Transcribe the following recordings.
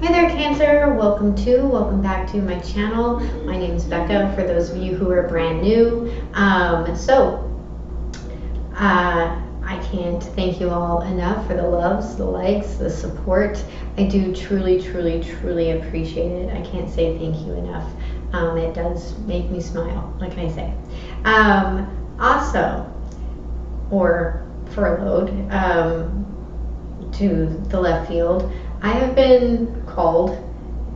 Hi there, Cancer. Welcome back to my channel. My name is Becca, for those of you who are brand new. I can't thank you all enough for the loves, the likes, the support. I do truly appreciate it. I can't say thank you enough. It does make me smile. What can I say? Also, or furloughed to the left field, I have been called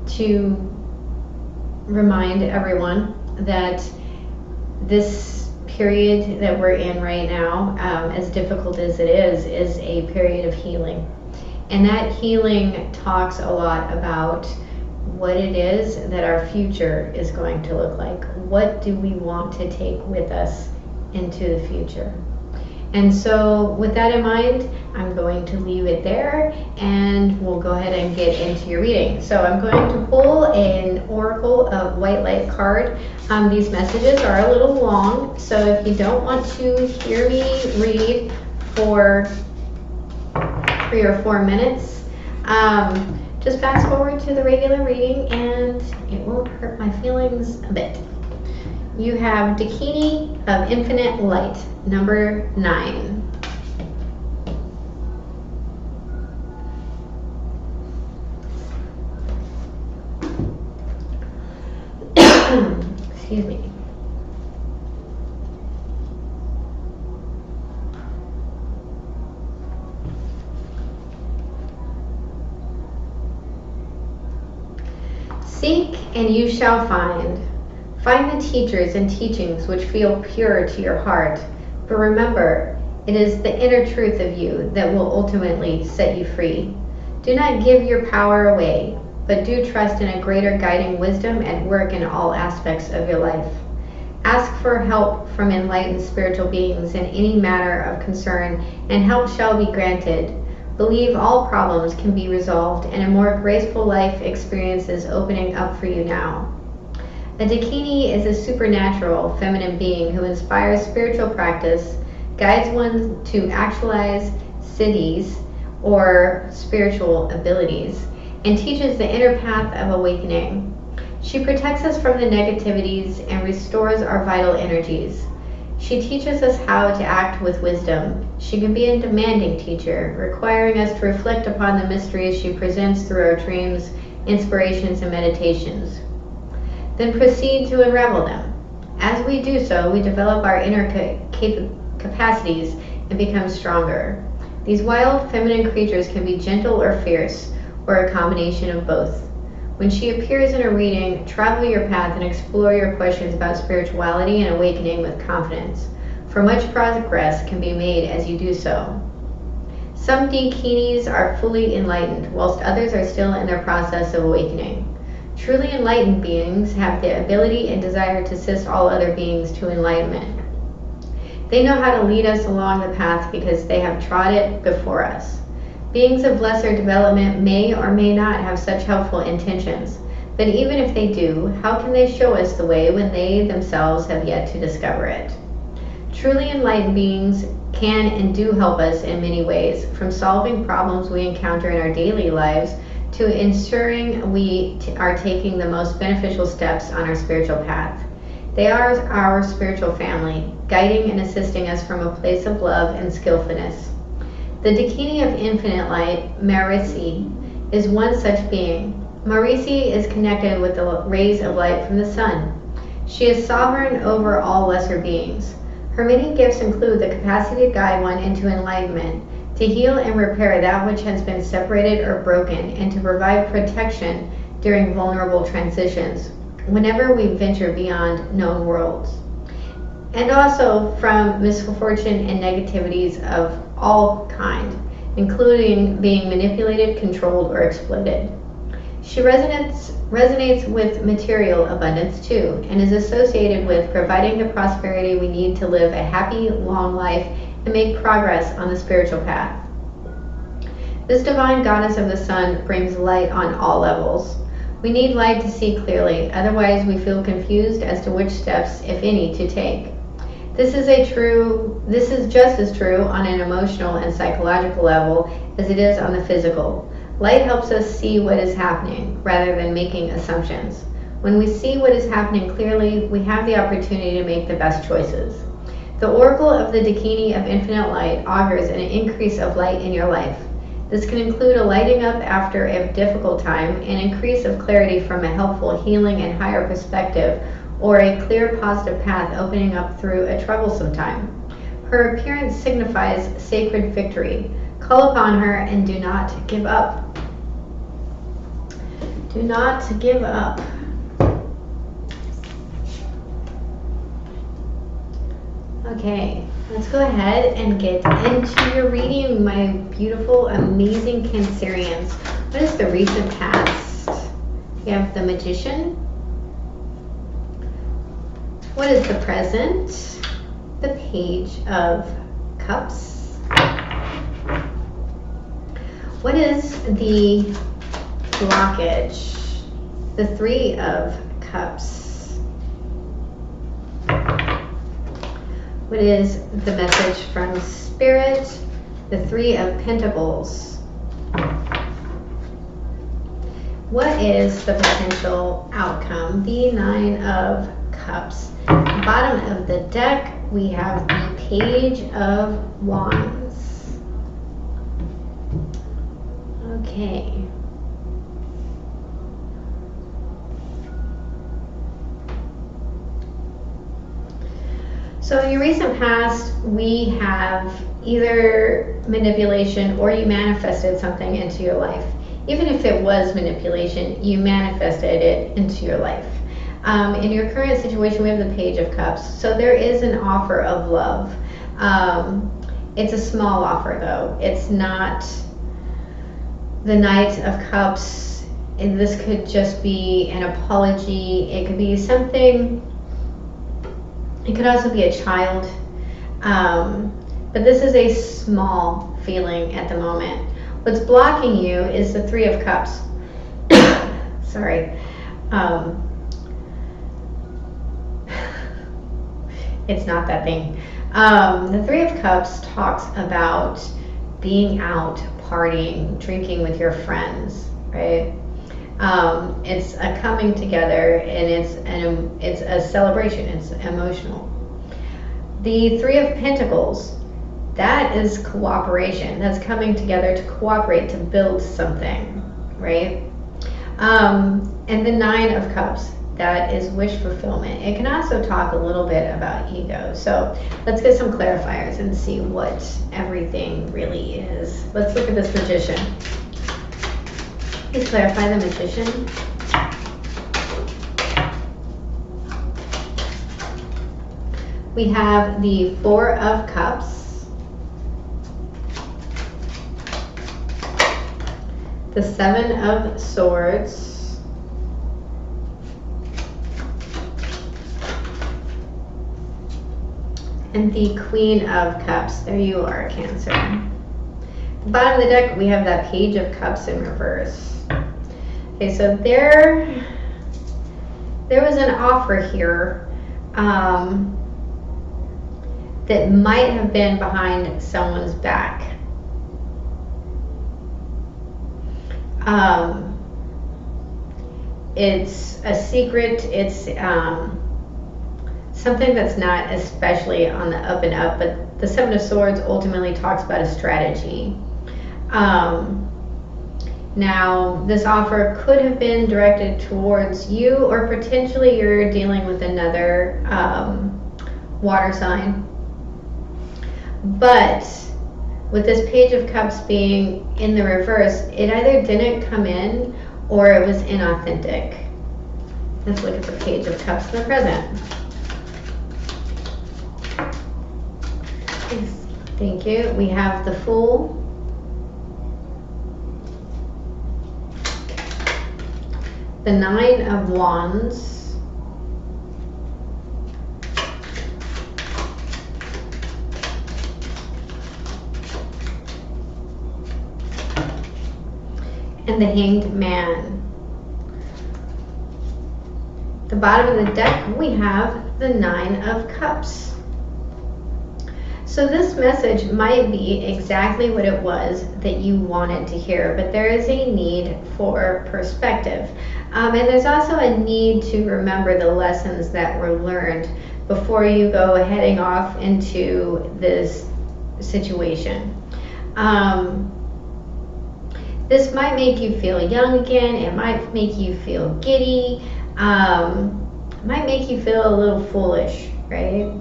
to remind everyone that this period that we're in right now, as difficult as it is a period of healing. And that healing talks a lot about what it is that our future is going to look like. What do we want to take with us into the future? And so with that in mind, I'm going to leave it there and we'll go ahead and get into your reading. So I'm going to pull an Oracle of White Light card. These messages are a little long, so if you don't want to hear me read for 3 or 4 minutes, just fast forward to the regular reading and it won't hurt my feelings a bit. You have Dakini of Infinite Light, number 9. Excuse me. Seek and you shall find. Find the teachers and teachings which feel pure to your heart, but remember, it is the inner truth of you that will ultimately set you free. Do not give your power away, but do trust in a greater guiding wisdom at work in all aspects of your life. Ask for help from enlightened spiritual beings in any matter of concern, and help shall be granted. Believe all problems can be resolved, and a more graceful life experience is opening up for you now. A Dakini is a supernatural feminine being who inspires spiritual practice, guides one to actualize siddhis or spiritual abilities, and teaches the inner path of awakening. She protects us from the negativities and restores our vital energies. She teaches us how to act with wisdom. She can be a demanding teacher, requiring us to reflect upon the mysteries she presents through our dreams, inspirations, and meditations. Then proceed to unravel them. As we do so, we develop our inner capacities and become stronger. These wild feminine creatures can be gentle or fierce, or a combination of both. When she appears in a reading, travel your path and explore your questions about spirituality and awakening with confidence, for much progress can be made as you do so. Some Dakinis are fully enlightened, whilst others are still in their process of awakening. Truly enlightened beings have the ability and desire to assist all other beings to enlightenment. They know how to lead us along the path because they have trod it before us. Beings of lesser development may or may not have such helpful intentions, but even if they do, how can they show us the way when they themselves have yet to discover it? Truly enlightened beings can and do help us in many ways, from solving problems we encounter in our daily lives to ensuring we are taking the most beneficial steps on our spiritual path. They are our spiritual family, guiding and assisting us from a place of love and skillfulness. The Dakini of Infinite Light, Marisi, is one such being. Marisi is connected with the rays of light from the sun. She is sovereign over all lesser beings. Her many gifts include the capacity to guide one into enlightenment, to heal and repair that which has been separated or broken, and to provide protection during vulnerable transitions, whenever we venture beyond known worlds. And also from misfortune and negativities of all kind, including being manipulated, controlled, or exploited. She resonates with material abundance too, and is associated with providing the prosperity we need to live a happy, long life and make progress on the spiritual path. This divine goddess of the sun brings light on all levels. We need light to see clearly, otherwise we feel confused as to which steps, if any, to take. This is just as true on an emotional and psychological level as it is on the physical. Light helps us see what is happening rather than making assumptions. When we see what is happening clearly, we have the opportunity to make the best choices. The oracle of the Dakini of infinite light augurs an increase of light in your life. This can include a lighting up after a difficult time, an increase of clarity from a helpful, healing, and higher perspective, or a clear, positive path opening up through a troublesome time. Her appearance signifies sacred victory. Call upon her and do not give up. Do not give up. Okay, let's go ahead and get into your reading, my beautiful, amazing Cancerians. What is the recent past? You have the Magician. What is the present? The Page of Cups. What is the blockage? The Three of Cups. What is the message from Spirit? The Three of Pentacles. What is the potential outcome? The Nine of Cups. Bottom of the deck, we have the Page of Wands. Okay. So in your recent past, we have either manipulation or you manifested something into your life. Even if it was manipulation, you manifested it into your life. In your current situation, we have the Page of Cups. So there is an offer of love. It's a small offer though. It's not the Knight of Cups. And this could just be an apology. It could be something. It could also be a child, but this is a small feeling at the moment. What's blocking you is the Three of Cups. Sorry. It's not that thing. The Three of Cups talks about being out, partying, drinking with your friends, right? It's a coming together, and it's a celebration. It's emotional. The Three of Pentacles, that is cooperation. That's coming together to cooperate to build something, right? And the Nine of Cups, that is wish fulfillment. It can also talk a little bit about ego. So let's get some clarifiers and see what everything really is. Let's look at this Magician. Please clarify the Magician. We have the Four of Cups, the Seven of Swords, and the Queen of Cups. There you are, Cancer. At the bottom of the deck, we have that Page of Cups in reverse. Okay, so there was an offer here that might have been behind someone's back. It's a secret. It's something that's not especially on the up and up, but the Seven of Swords ultimately talks about a strategy. Now, this offer could have been directed towards you, or potentially you're dealing with another water sign. But with this Page of Cups being in the reverse, it either didn't come in or it was inauthentic. Let's look at the Page of Cups in the present. Thank you. We have the Fool, the Nine of Wands, and the Hanged Man. The bottom of the deck, we have the Nine of Cups. So this message might be exactly what it was that you wanted to hear, but there is a need for perspective. And there's also a need to remember the lessons that were learned before you go heading off into this situation. This might make you feel young again. It might make you feel giddy. It might make you feel a little foolish, right?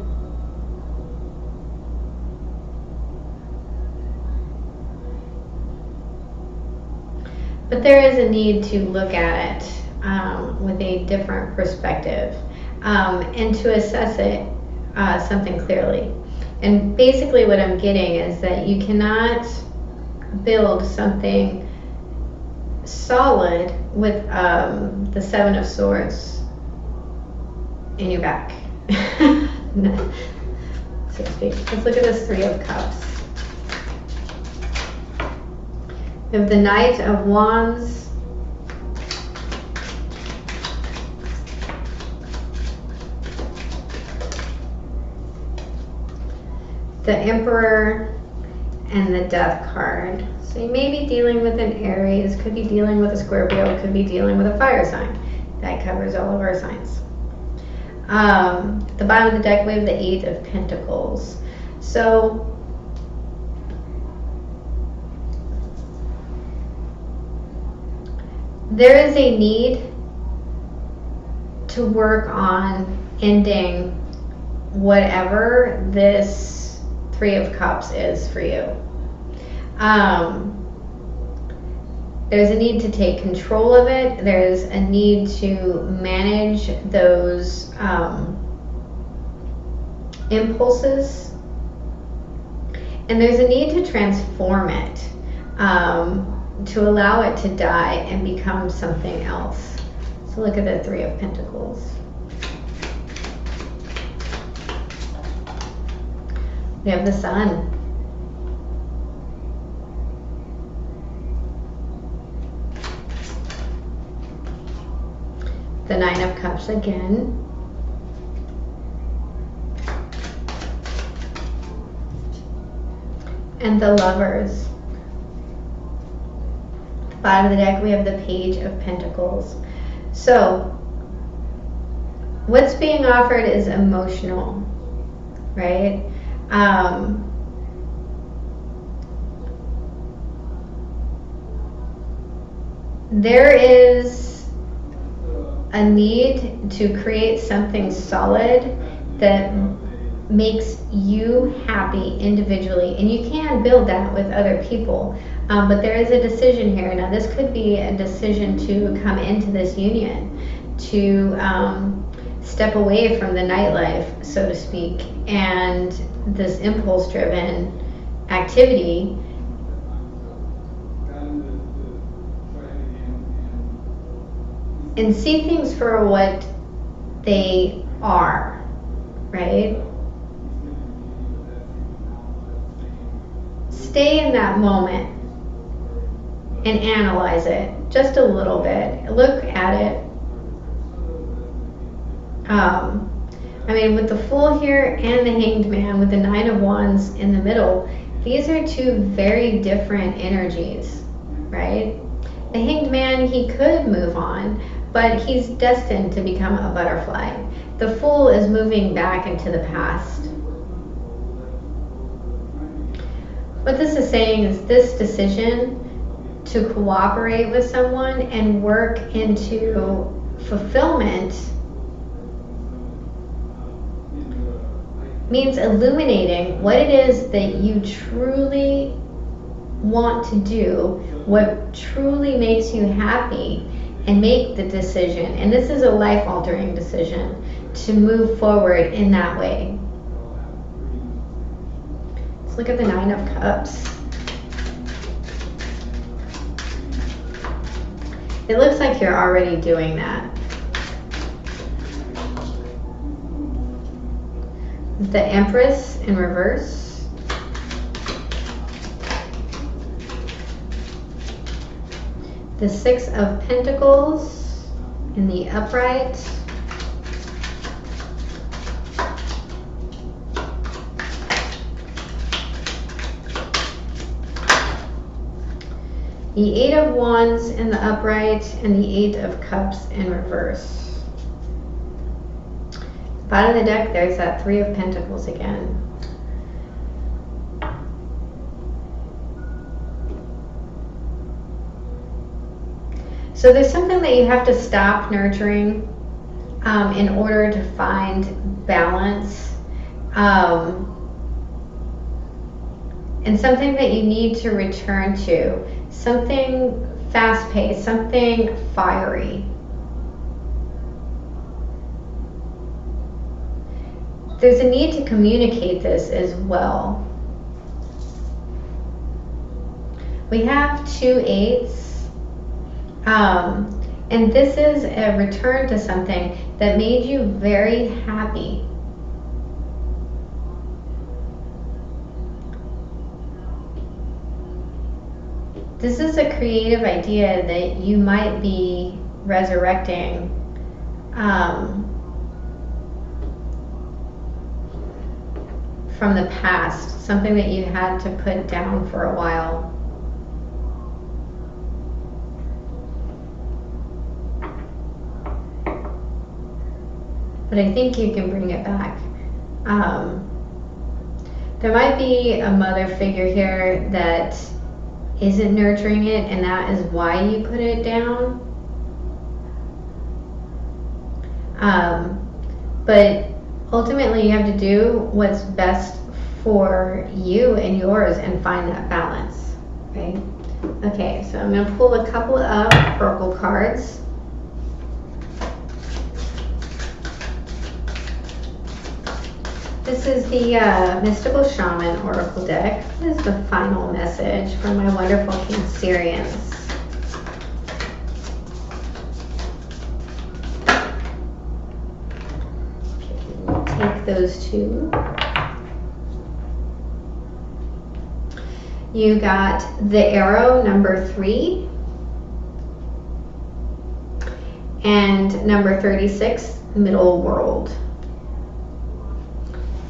But there is a need to look at it with a different perspective and to assess it something clearly. And basically what I'm getting is that you cannot build something solid with the Seven of Swords in your back, so to speak. Let's look at this Three of Cups. We have the Knight of Wands, the Emperor, and the Death card. So you may be dealing with an Aries, could be dealing with a Scorpio, could be dealing with a fire sign. That covers all of our signs. At the bottom of the deck we have the Eight of Pentacles. So there is a need to work on ending whatever this Three of Cups is for you. There's a need to take control of it. There's a need to manage those impulses. And there's a need to transform it, to allow it to die and become something else. So look at the Three of Pentacles. We have the Sun. The Nine of Cups again. And the Lovers. At the bottom of the deck we have the Page of Pentacles. So what's being offered is emotional, right? There is a need to create something solid that makes you happy individually, and you can build that with other people, but there is a decision here. Now this could be a decision to come into this union, to step away from the nightlife, so to speak, and this impulse driven activity, and see things for what they are, right? Stay in that moment and analyze it just a little bit. Look at it. I mean, with the Fool here and the Hanged Man, with the Nine of Wands in the middle, these are two very different energies, right? The Hanged Man, he could move on, but he's destined to become a butterfly. The Fool is moving back into the past. What this is saying is this decision to cooperate with someone and work into fulfillment means illuminating what it is that you truly want to do, what truly makes you happy, and make the decision. And this is a life-altering decision to move forward in that way. Let's look at the Nine of Cups. It looks like you're already doing that. The Empress in reverse. The Six of Pentacles in the upright. the 8 of Wands in the upright, and the 8 of Cups in reverse. Bottom of the deck, there's that 3 of Pentacles again. So there's something that you have to stop nurturing in order to find balance. And something that you need to return to. Something fast-paced, something fiery. There's a need to communicate this as well. We have 2 8s. And this is a return to something that made you very happy. This is a creative idea that you might be resurrecting from the past, something that you had to put down for a while. But I think you can bring it back. There might be a mother figure here that isn't nurturing it, and that is why you put it down. But ultimately you have to do what's best for you and yours and find that balance, right? Okay, so I'm going to pull a couple of oracle cards. This is the Mystical Shaman Oracle deck. This is the final message from my wonderful Cancerians. Okay, take those 2. You got the arrow, number 3, and number 36, middle world.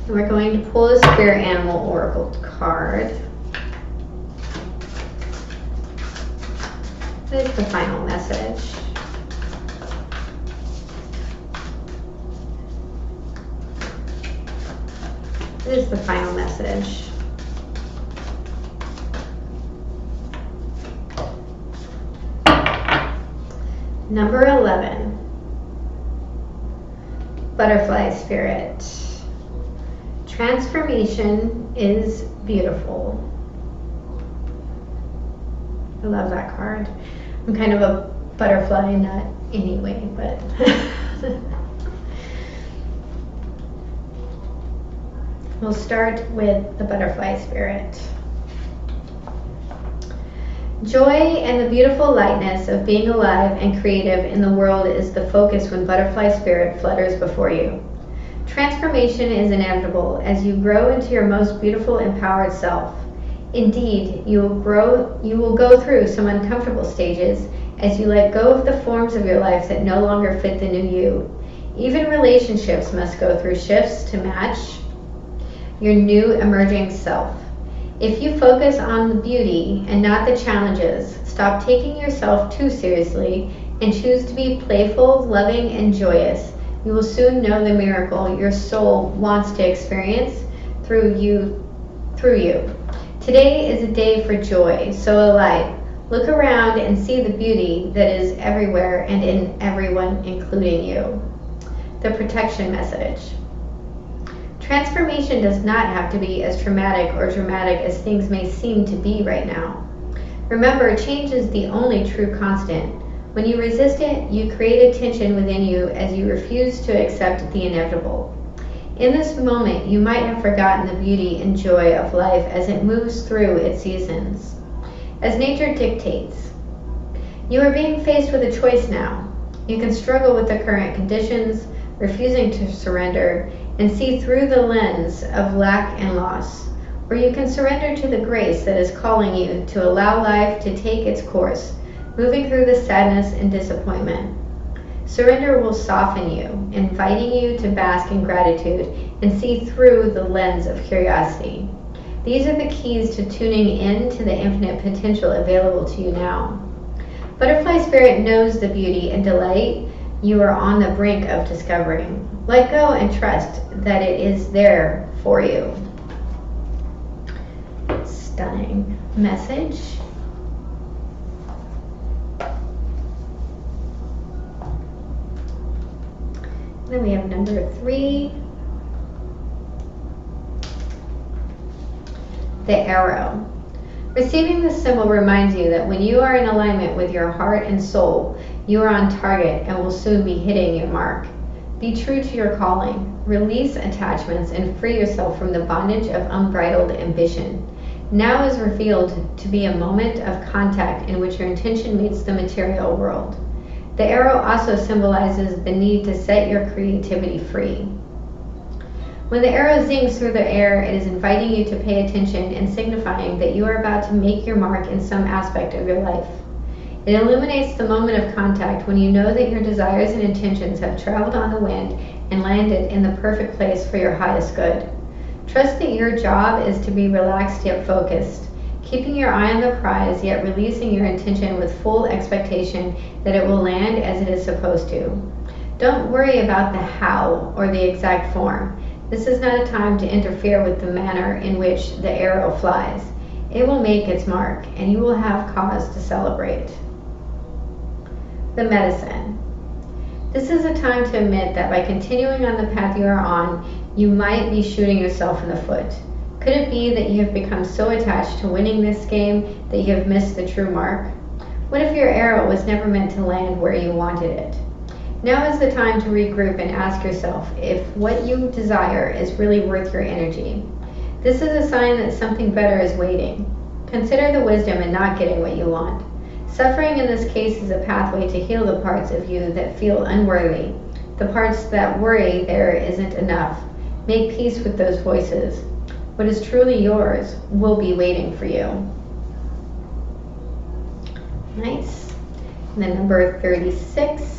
We're going to pull the Spirit Animal Oracle card. This is the final message. This is the final message. Number 11. Butterfly Spirit. Transformation is beautiful. I love that card. I'm kind of a butterfly nut anyway, but we'll start with the butterfly spirit. Joy and the beautiful lightness of being alive and creative in the world is the focus when butterfly spirit flutters before you. Transformation is inevitable as you grow into your most beautiful, empowered self. Indeed, you will go through some uncomfortable stages as you let go of the forms of your life that no longer fit the new you. Even relationships must go through shifts to match your new emerging self. If you focus on the beauty and not the challenges, stop taking yourself too seriously, and choose to be playful, loving, and joyous, you will soon know the miracle your soul wants to experience through you. Today is a day for joy, so alive. Look around and see the beauty that is everywhere and in everyone, including you. The protection message. Transformation does not have to be as traumatic or dramatic as things may seem to be right now. Remember, change is the only true constant. When you resist it, you create a tension within you as you refuse to accept the inevitable. In this moment, you might have forgotten the beauty and joy of life as it moves through its seasons. As nature dictates, you are being faced with a choice now. You can struggle with the current conditions, refusing to surrender, and see through the lens of lack and loss. Or you can surrender to the grace that is calling you to allow life to take its course, moving through the sadness and disappointment. Surrender will soften you, inviting you to bask in gratitude and see through the lens of curiosity. These are the keys to tuning in to the infinite potential available to you now. Butterfly Spirit knows the beauty and delight you are on the brink of discovering. Let go and trust that it is there for you. Stunning message. Then we have number 3, the arrow. Receiving this symbol reminds you that when you are in alignment with your heart and soul, you are on target and will soon be hitting your mark. Be true to your calling. Release attachments and free yourself from the bondage of unbridled ambition. Now is revealed to be a moment of contact in which your intention meets the material world. The arrow also symbolizes the need to set your creativity free. When the arrow zings through the air, it is inviting you to pay attention and signifying that you are about to make your mark in some aspect of your life. It illuminates the moment of contact when you know that your desires and intentions have traveled on the wind and landed in the perfect place for your highest good. Trust that your job is to be relaxed yet focused, keeping your eye on the prize yet releasing your intention with full expectation that it will land as it is supposed to. Don't worry about the how or the exact form. This is not a time to interfere with the manner in which the arrow flies. It will make its mark, and you will have cause to celebrate. The medicine. This is a time to admit that by continuing on the path you are on, you might be shooting yourself in the foot. Could it be that you have become so attached to winning this game that you have missed the true mark? What if your arrow was never meant to land where you wanted it? Now is the time to regroup and ask yourself if what you desire is really worth your energy. This is a sign that something better is waiting. Consider the wisdom in not getting what you want. Suffering in this case is a pathway to heal the parts of you that feel unworthy, the parts that worry there isn't enough. Make peace with those voices. What is truly yours will be waiting for you. Nice. And then number 36.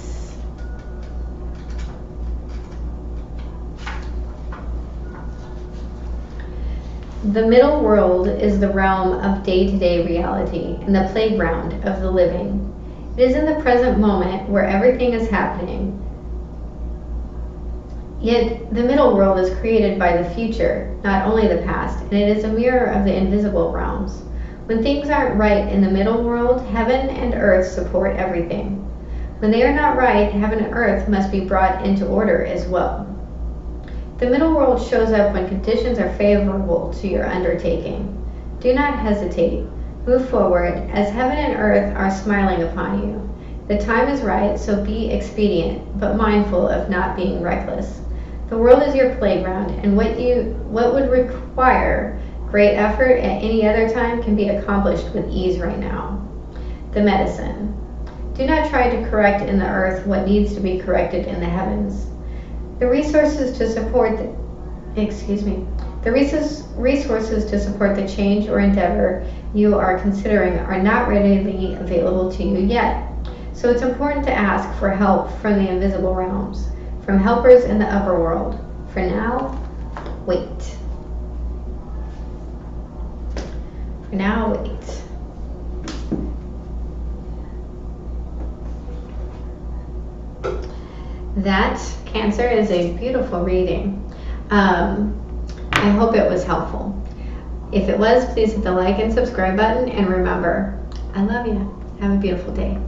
The middle world is the realm of day-to-day reality and the playground of the living. It is in the present moment where everything is happening. Yet the middle world is created by the future, not only the past, and it is a mirror of the invisible realms. When things aren't right in the middle world, heaven and earth support everything. When they are not right, heaven and earth must be brought into order as well. The middle world shows up when conditions are favorable to your undertaking. Do not hesitate. Move forward, as heaven and earth are smiling upon you. The time is right, so be expedient, but mindful of not being reckless. The world is your playground, and what would require great effort at any other time can be accomplished with ease right now. The medicine. Do not try to correct in the earth what needs to be corrected in the heavens. The resources to support the change or endeavor you are considering are not readily available to you yet. So it's important to ask for help from the invisible realms, from helpers in the upper world. For now, wait. For now, wait. That, Cancer, is a beautiful reading. I hope it was helpful. If it was, please hit the like and subscribe button, and remember, I love you. Have a beautiful day.